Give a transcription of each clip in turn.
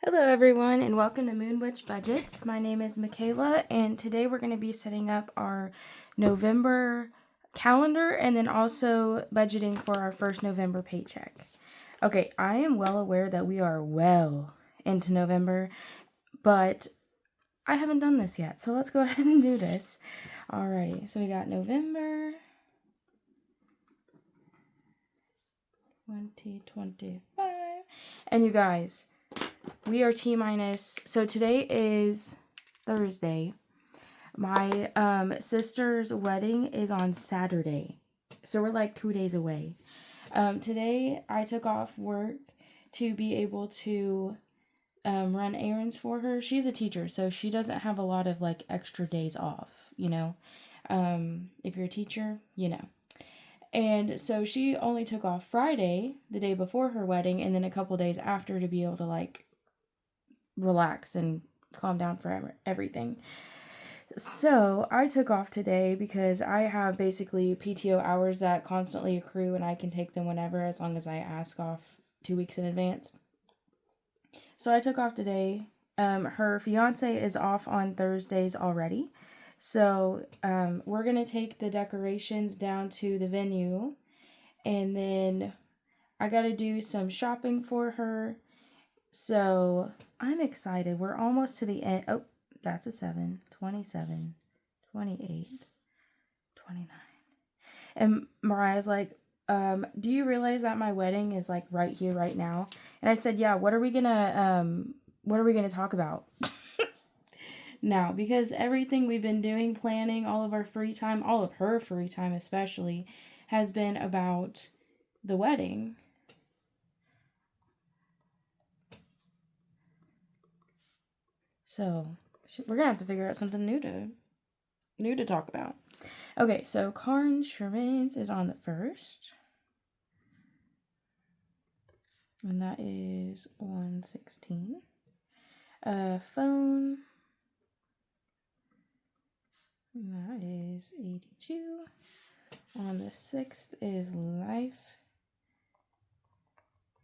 Hello everyone and welcome to Moon Witch Budgets. My name is Michaela and today we're going to be setting up our November calendar and then also budgeting for our first November paycheck. Okay, I am well aware that we are well into November, but I haven't done this yet, so let's go ahead and do this. Alrighty, so we got November 2025, and you guys, we are T-minus. So today is Thursday. My sister's wedding is on Saturday. So we're like 2 days away. Today I took off work to be able to run errands for her. She's a teacher, so she doesn't have a lot of like extra days off, you know. If you're a teacher, you know. And so she only took off Friday, the day before her wedding, and then a couple days after to be able to like relax and calm down for everything. So I took off today because I have basically PTO hours that constantly accrue and I can take them whenever as long as I ask off 2 weeks in advance. So I took off today. Her fiance is off on Thursdays already. So we're going to take the decorations down to the venue and then I got to do some shopping for her. So I'm excited. We're almost to the end. Oh, that's a 7, 27, 28, 29. And Mariah's like, do you realize that my wedding is like right here, right now? And I said, yeah, what are we gonna talk about? Now, because everything we've been doing, planning, all of our free time, all of her free time especially, has been about the wedding. So we're gonna have to figure out something new to talk about. Okay, so car insurance is on the 1st. And that is $116. Phone. And that is $82. On the 6th is life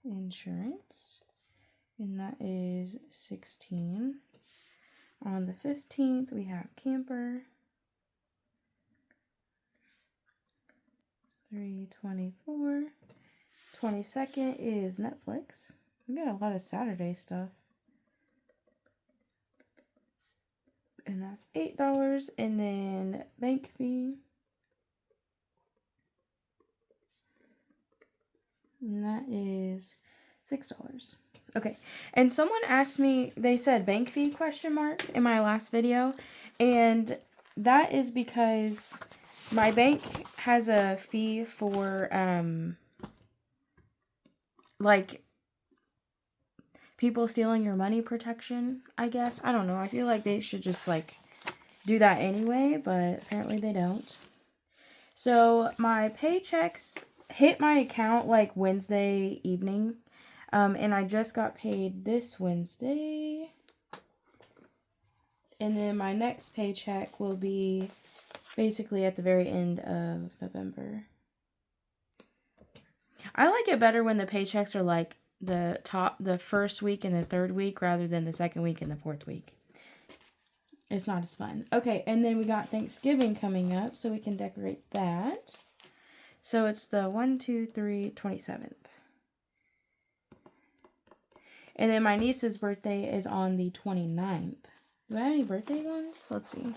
insurance. And that is $16. On the 15th, we have camper. $324. 22nd is Netflix. We got a lot of Saturday stuff. And that's $8. And then bank fee. And that is $6. Okay, and someone asked me, they said bank fee question mark in my last video, and that is because my bank has a fee for, like, people stealing your money protection, I guess. I don't know, I feel like they should just, like, do that anyway, but apparently they don't. So, my paychecks hit my account, like, Wednesday evening. And I just got paid this Wednesday. And then my next paycheck will be basically at the very end of November. I like it better when the paychecks are like the first week and the third week rather than the second week and the fourth week. It's not as fun. Okay, and then we got Thanksgiving coming up, so we can decorate that. So it's the 27th. And then my niece's birthday is on the 29th. Do I have any birthday ones? Let's see.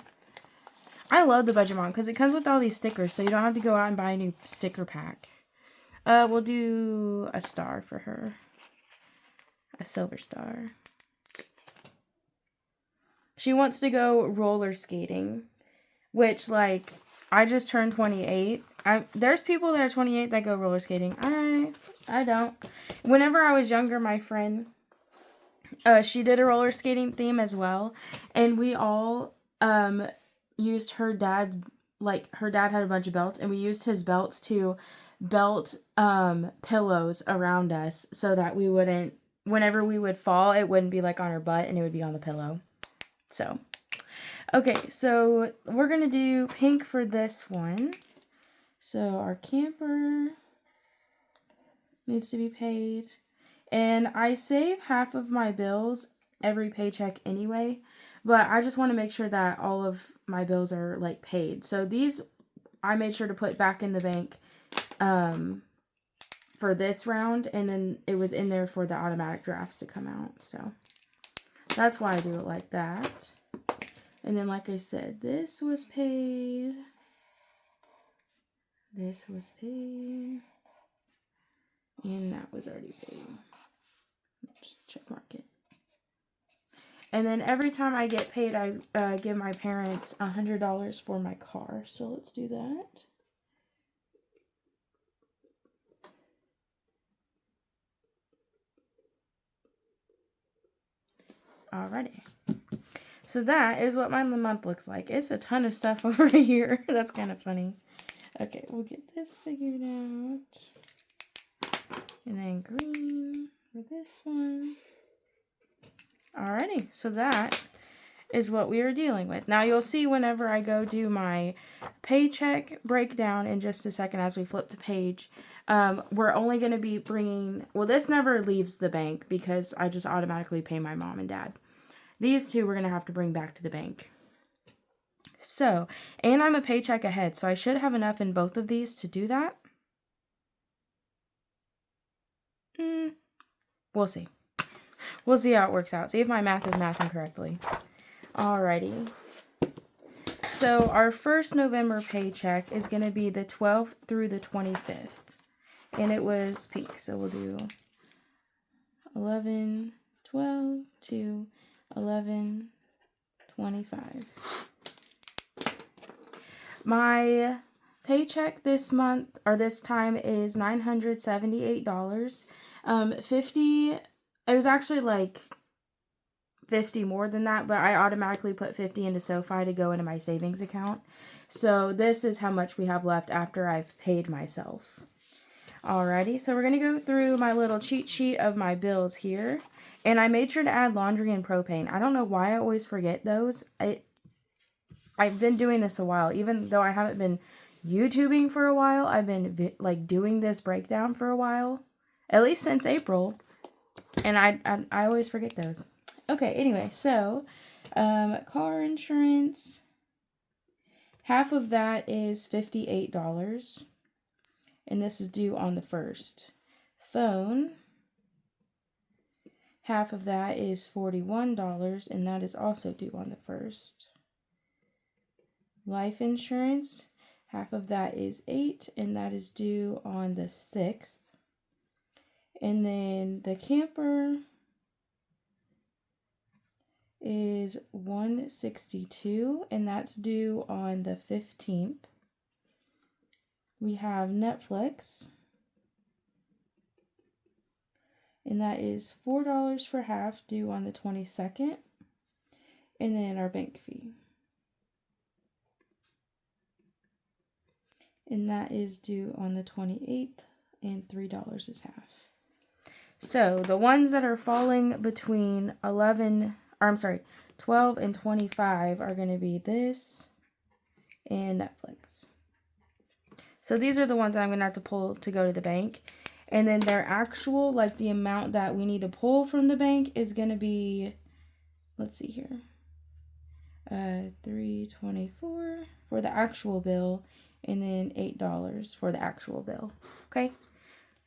I love the budget one because it comes with all these stickers, so you don't have to go out and buy a new sticker pack. We'll do a star for her. A silver star. She wants to go roller skating, which, like, I just turned 28. There's people that are 28 that go roller skating. I don't. Whenever I was younger, my friend... she did a roller skating theme as well, and we all used her dad's, like, her dad had a bunch of belts, and we used his belts to belt pillows around us so that we wouldn't, whenever we would fall, it wouldn't be like on our butt and it would be on the pillow. So, okay, so we're gonna do pink for this one. So our camper needs to be paid. And I save half of my bills every paycheck anyway. But I just want to make sure that all of my bills are like paid. So these I made sure to put back in the bank for this round, and then it was in there for the automatic drafts to come out. So that's why I do it like that. And then, like I said, this was paid. This was paid. And that was already paid. Just check mark it. And then every time I get paid, I give my parents $100 for my car. So let's do that. Alrighty. So that is what my month looks like. It's a ton of stuff over here. That's kind of funny. Okay, we'll get this figured out. And then green for this one. Alrighty, so that is what we are dealing with. Now you'll see whenever I go do my paycheck breakdown in just a second as we flip the page, we're only going to be bringing, well, this never leaves the bank because I just automatically pay my mom and dad. These two we're going to have to bring back to the bank. So, and I'm a paycheck ahead, so I should have enough in both of these to do that. We'll see. We'll see how it works out. See if my math is mathing correctly. Alrighty. So our first November paycheck is going to be the 12th through the 25th. And it was pink. So we'll do 11, 12 to 11, 25. My paycheck this month, or this time, is $978. 50, it was actually like 50 more than that, but I automatically put 50 into SoFi to go into my savings account. So this is how much we have left after I've paid myself. Alrighty, so we're going to go through my little cheat sheet of my bills here. And I made sure to add laundry and propane. I don't know why I always forget those. I've been doing this a while. Even though I haven't been YouTubing for a while, I've been like doing this breakdown for a while. At least since April. And I always forget those. Okay, anyway, so car insurance. Half of that is $58. And this is due on the 1st. Phone. Half of that is $41, and that is also due on the 1st. Life insurance, half of that is $8, and that is due on the 6th. And then the camper is $162, and that's due on the 15th. We have Netflix. And that is $4 for half, due on the 22nd. And then our bank fee. And that is due on the 28th, and $3 is half. So the ones that are falling between 12 and 25 are going to be this and Netflix. So these are the ones that I'm going to have to pull to go to the bank. And then their actual, like the amount that we need to pull from the bank is going to be, let's see here, $3.24 for the actual bill, and then $8 for the actual bill. Okay,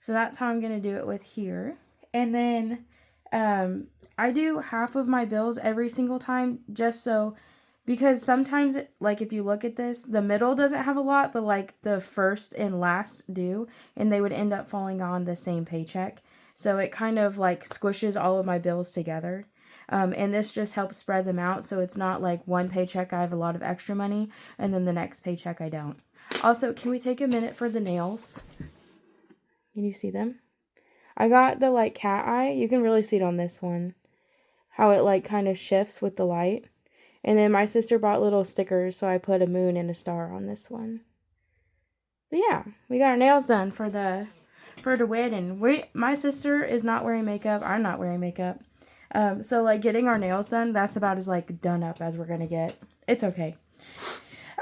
so that's how I'm going to do it with here. And then I do half of my bills every single time, just so, because sometimes, like if you look at this, the middle doesn't have a lot, but like the first and last do, and they would end up falling on the same paycheck. So it kind of like squishes all of my bills together. And this just helps spread them out, so it's not like one paycheck I have a lot of extra money, and then the next paycheck I don't. Also, can we take a minute for the nails? Can you see them? I got the like cat eye. You can really see it on this one. How it like kind of shifts with the light. And then my sister bought little stickers, so I put a moon and a star on this one. But yeah, we got our nails done for the wedding. My sister is not wearing makeup. I'm not wearing makeup. So like getting our nails done, that's about as like done up as we're gonna get. It's okay.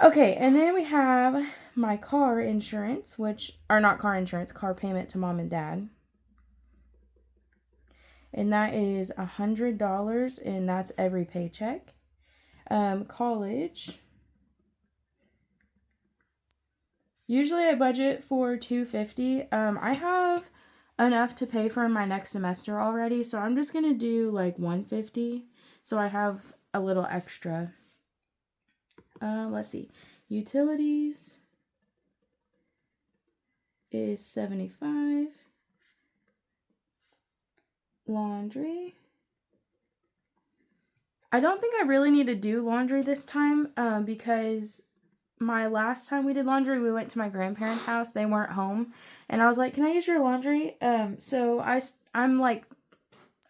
Okay, and then we have my car insurance, car payment to mom and dad. and that is $100, and that's every paycheck. College. Usually I budget for $250. I have enough to pay for my next semester already, so I'm just gonna do like $150, so I have a little extra. Let's see. Utilities is $75. Laundry. I don't think I really need to do laundry this time because my last time we did laundry, we went to my grandparents' house. They weren't home, and I was like, "Can I use your laundry?" So I'm like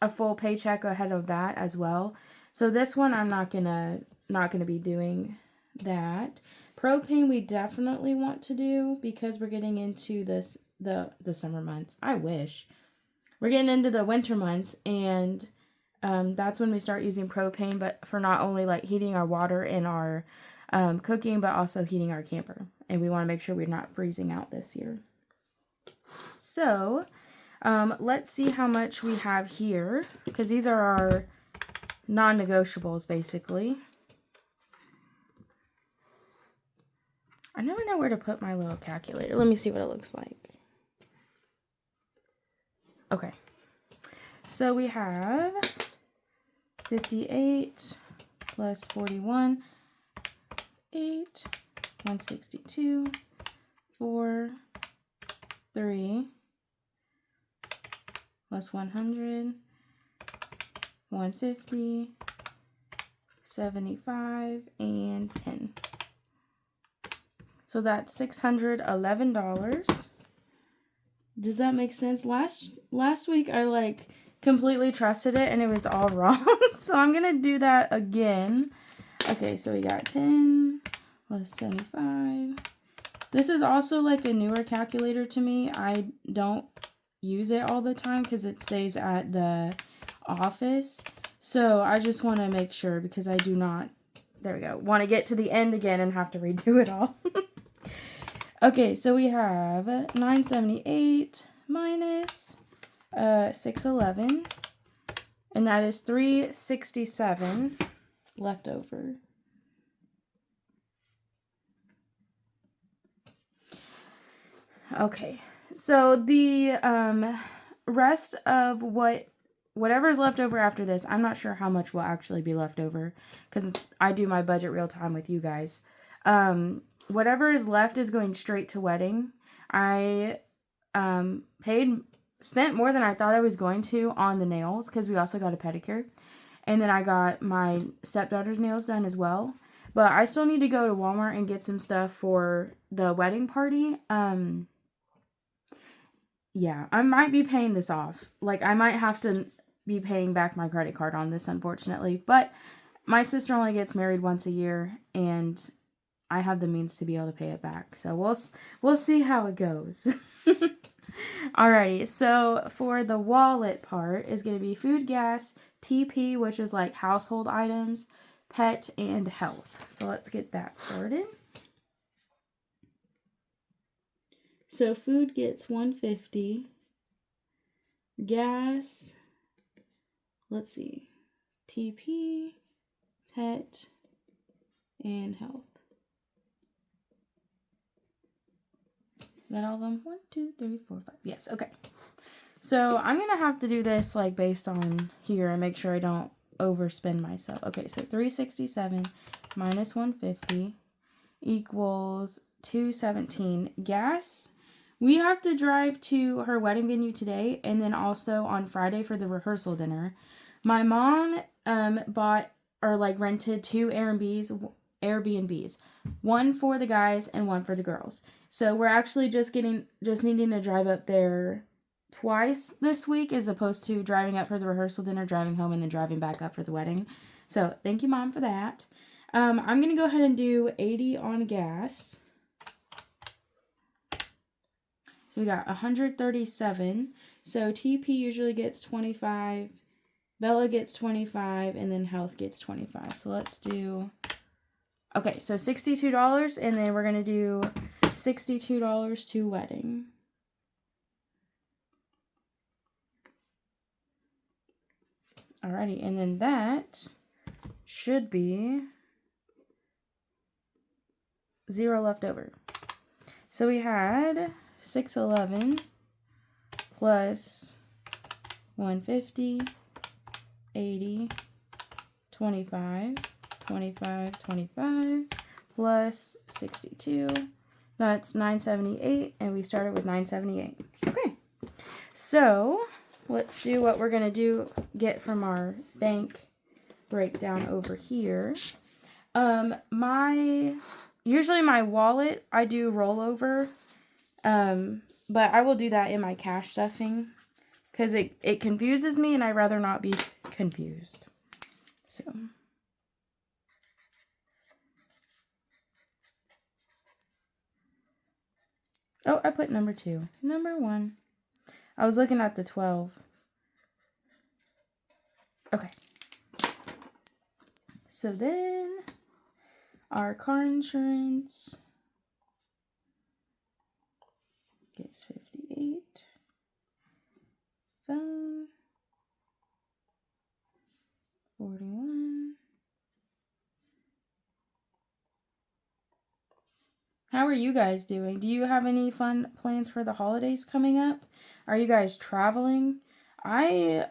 a full paycheck ahead of that as well. So this one I'm not gonna be doing that. Propane we definitely want to do because we're getting into the summer months. I wish. We're getting into the winter months, and that's when we start using propane, but for not only like heating our water and our cooking, but also heating our camper. And we want to make sure we're not freezing out this year. So let's see how much we have here, because these are our non-negotiables basically. I never know where to put my little calculator. Let me see what it looks like. Okay, so we have 58 plus 41, 8, 162, 4, 3, plus 100, 150, 75, and 10. So that's $611. Does that make sense? Last week I like completely trusted it and it was all wrong. So I'm going to do that again. Okay, so we got 10 plus 75. This is also like a newer calculator to me. I don't use it all the time because it stays at the office. So I just want to make sure because I do not, there we go, want to get to the end again and have to redo it all. Okay, so we have 978 minus 611, and that is 367 left over. Okay, so the rest of whatever is left over after this, I'm not sure how much will actually be left over because I do my budget real time with you guys. Whatever is left is going straight to wedding. I spent more than I thought I was going to on the nails because we also got a pedicure. And then I got my stepdaughter's nails done as well. But I still need to go to Walmart and get some stuff for the wedding party. Yeah, I might be paying this off. Like, I might have to be paying back my credit card on this, unfortunately. But my sister only gets married once a year, and I have the means to be able to pay it back. So we'll see how it goes. Alrighty, so for the wallet part is going to be food, gas, TP, which is like household items, pet, and health. So let's get that started. So food gets $150. Gas, let's see, TP, pet, and health. Is that all of them? 1, 2, 3, 4, 5. Yes, okay. So I'm going to have to do this like based on here and make sure I don't overspend myself. Okay, so 367 minus 150 equals 217. Gas, we have to drive to her wedding venue today and then also on Friday for the rehearsal dinner. My mom rented 2 Airbnbs, one for the guys and one for the girls. So we're actually just needing to drive up there twice this week as opposed to driving up for the rehearsal dinner, driving home, and then driving back up for the wedding. So thank you, Mom, for that. I'm going to go ahead and do 80 on gas. So we got 137. So TP usually gets 25. Bella gets 25, and then health gets 25. So let's do... Okay, so $62, and then we're going to do $62 to wedding. Alrighty, and then that should be 0 left over. So we had 611 plus 150, 80, 25, 25, 25, plus 62. That's 978, and we started with 978. Okay, so let's do what we're going to get from our bank breakdown over here. Usually my wallet, I do rollover, but I will do that in my cash stuffing because it confuses me and I'd rather not be confused. So. Oh, I put number 2. Number 1. I was looking at the 12. Okay. So then our car insurance gets 58. Phone 41. How are you guys doing? Do you have any fun plans for the holidays coming up? Are you guys traveling? I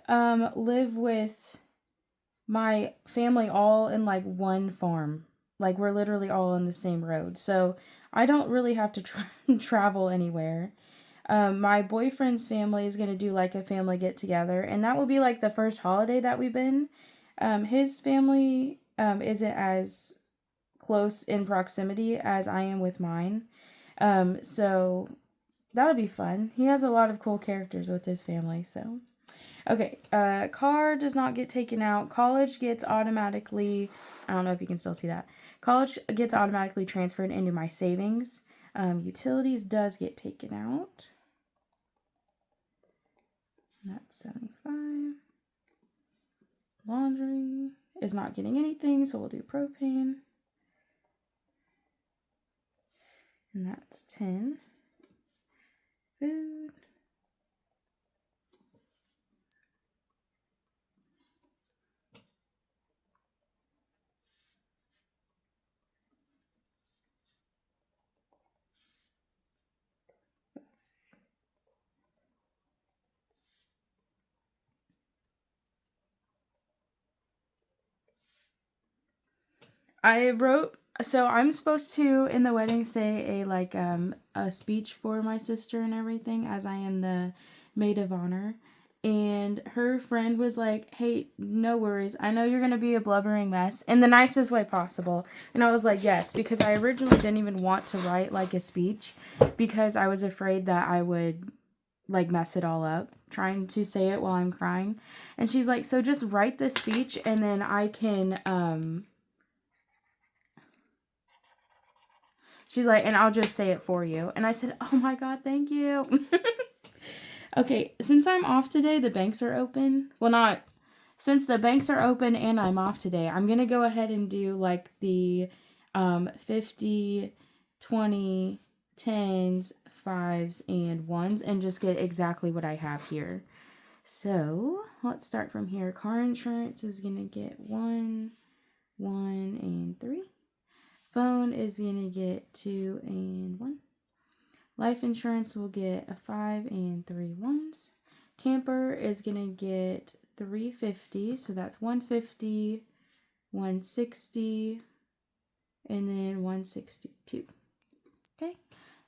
live with my family all in like one farm. Like we're literally all on the same road. So I don't really have to travel anywhere. My boyfriend's family is going to do like a family get together, and that will be like the first holiday that we've been. His family isn't as close in proximity as I am with mine. So that'll be fun. He has a lot of cool characters with his family, so. Okay, car does not get taken out. College gets automatically, I don't know if you can still see that. College gets automatically transferred into my savings. Utilities does get taken out. That's 75. Laundry is not getting anything, so we'll do propane. And that's 10. Food. So I'm supposed to, in the wedding, say a speech for my sister and everything, as I am the maid of honor. And her friend was like, hey, no worries. I know you're going to be a blubbering mess in the nicest way possible. And I was like, yes, because I originally didn't even want to write like a speech because I was afraid that I would like mess it all up trying to say it while I'm crying. And she's like, so just write the speech and then I can, she's like, and I'll just say it for you. And I said, oh my God, thank you. Okay, since I'm off today, the banks are open. Well, since the banks are open and I'm off today, I'm going to go ahead and do like the 50, 20, 10s, 5s, and 1s and just get exactly what I have here. So let's start from here. Car insurance is going to get 1, 1, and 3. Phone is going to get 2 and 1. Life insurance will get a 5 and 3 1s. Camper is going to get 350, so that's 150, 160, and then 162. Okay.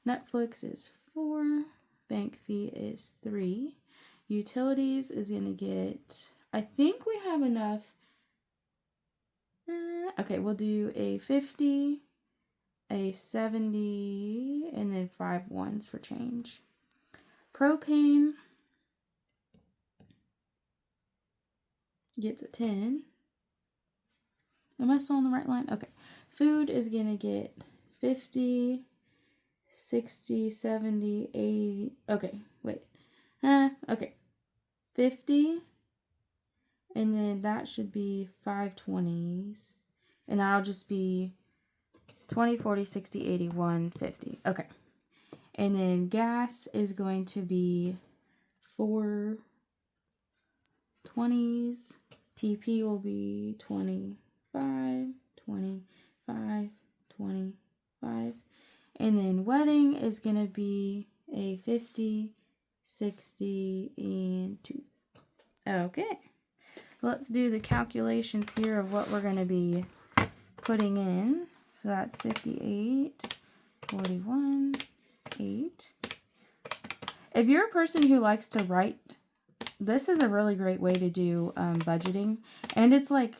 Netflix is 4. Bank fee is 3. Utilities is going to get, I think we have enough. Okay, we'll do a 50, a 70, and then 5 1s for change. Propane gets a 10. Am I still on the right line? Okay. Food is going to get 50, 60, 70, 80. Okay, wait. Okay. 50. And then that should be 5 20s. And that'll just be 20, 40, 60, 80, 150. Okay. And then gas is going to be 4 20s. TP will be 25, 25, 25. And then wedding is going to be a 50, 60, and 2. Okay. Let's do the calculations here of what we're going to be putting in. So that's 58, 41, 8. If you're a person who likes to write, this is a really great way to do budgeting. And it's like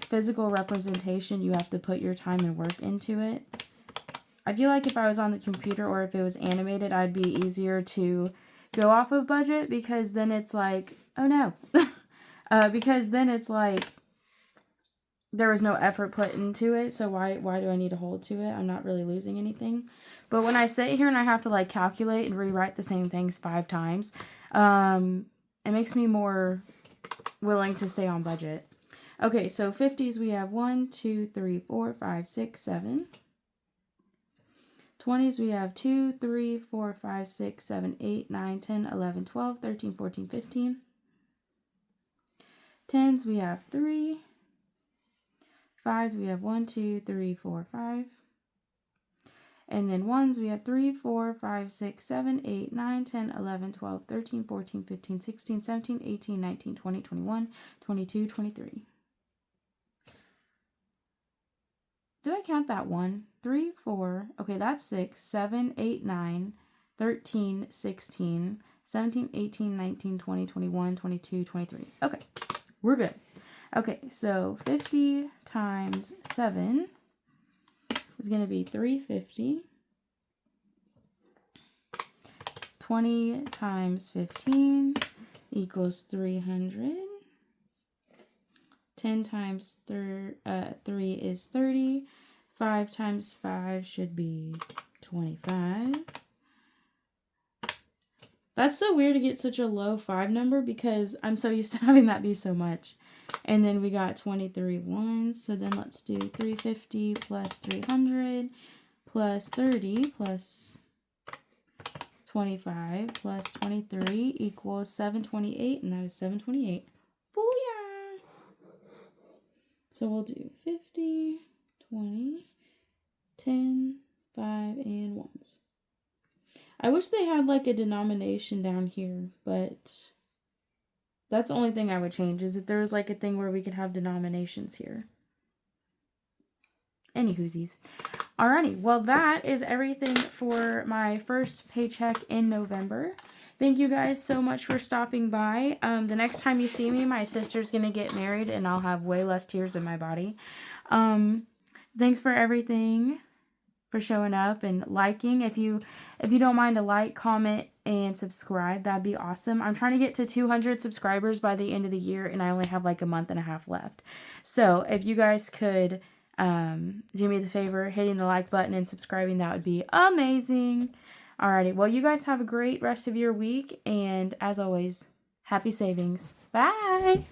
physical representation. You have to put your time and work into it. I feel like if I was on the computer or if it was animated, I'd be easier to go off of budget, because then it's like, oh no. Because then it's like there was no effort put into it, so why do I need to hold to it? I'm not really losing anything. But when I sit here and I have to like calculate and rewrite the same things 5 times, it makes me more willing to stay on budget. Okay, so 50s we have 1, 2, 3, 4, 5, 6, 7. 20s we have 2, 3, 4, 5, 6, 7, 8, 9, 10, 11, 12, 13, 14, 15. 10s we have 3. 5s we have 1, 2, 3, 4, 5. And then 1s we have 3, 4, 5, 6, 7, 8, 9, 10, 11, 12, 13, 14, 15, 16, 17, 18, 19, 20, 21, 22, 23. Did I count that 1? 3, 4. Okay, that's 6, 7, 8, 9, 13, 16, 17, 18, 19, 20, 21, 22, 23. Okay, we're good. Okay, so 50 times 7 is going to be 350. 20 times 15 equals 300. 10 times 3 is 30. 5 times 5 should be 25. That's so weird to get such a low 5 number because I'm so used to having that be so much. And then we got 23 ones. So then let's do 350 plus 300 plus 30 plus 25 plus 23 equals 728, and that is 728. Booyah! So we'll do 50, 20, 10, 5, and 1s. I wish they had like a denomination down here, but that's the only thing I would change, is if there was like a thing where we could have denominations here. Any whoosies. Alrighty, well that is everything for my first paycheck in November. Thank you guys so much for stopping by. The next time you see me, my sister's going to get married and I'll have way less tears in my body. Thanks for everything, for showing up and liking. If you don't mind a like, comment, and subscribe, that'd be awesome. I'm trying to get to 200 subscribers by the end of the year and I only have like a month and a half left. So if you guys could do me the favor, hitting the like button and subscribing, that would be amazing. Alrighty, well you guys have a great rest of your week, and as always, happy savings. Bye!